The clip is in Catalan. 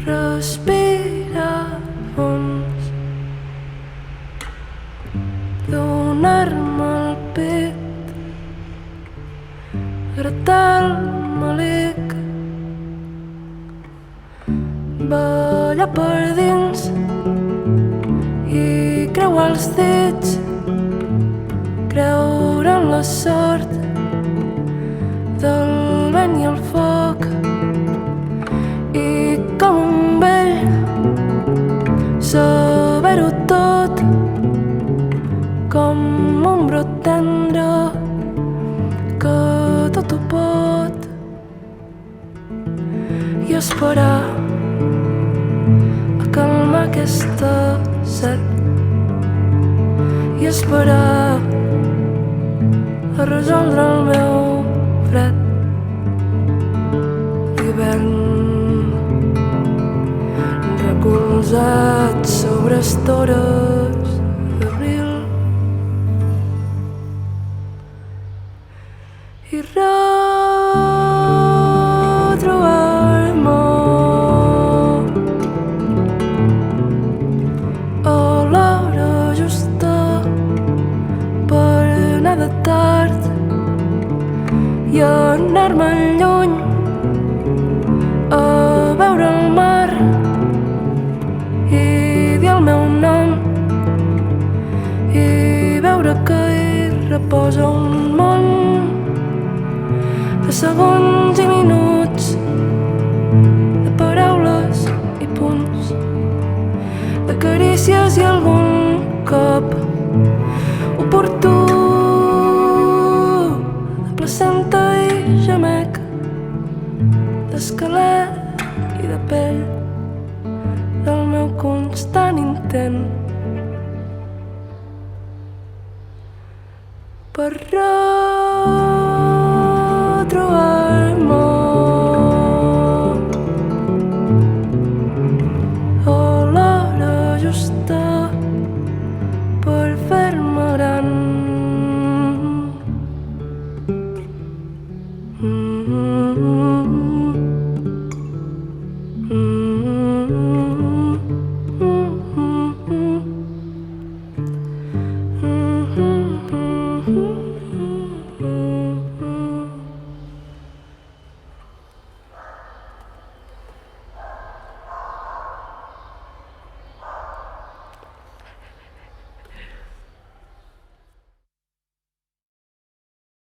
respirar fons, donar-me el pit, gratar el melic, ballar per dins i creuar els dits, creure en la sort del vent i el foc, i com un vell saber-ho tot, com un brot tendre que tot ho pot, i esperar a calmar aquesta set, i esperar a resoldre el meu fred. L'hivern recolzat sobre estores d'abril, i retrobar-me a l'hora justa per anar de tard i anar-me'n lluny a veure el mar i dir el meu nom i veure que hi reposa un món de segons i minuts, de paraules i punts, de carícies i algun cop oportú, de placenta i gemec, d'esquelet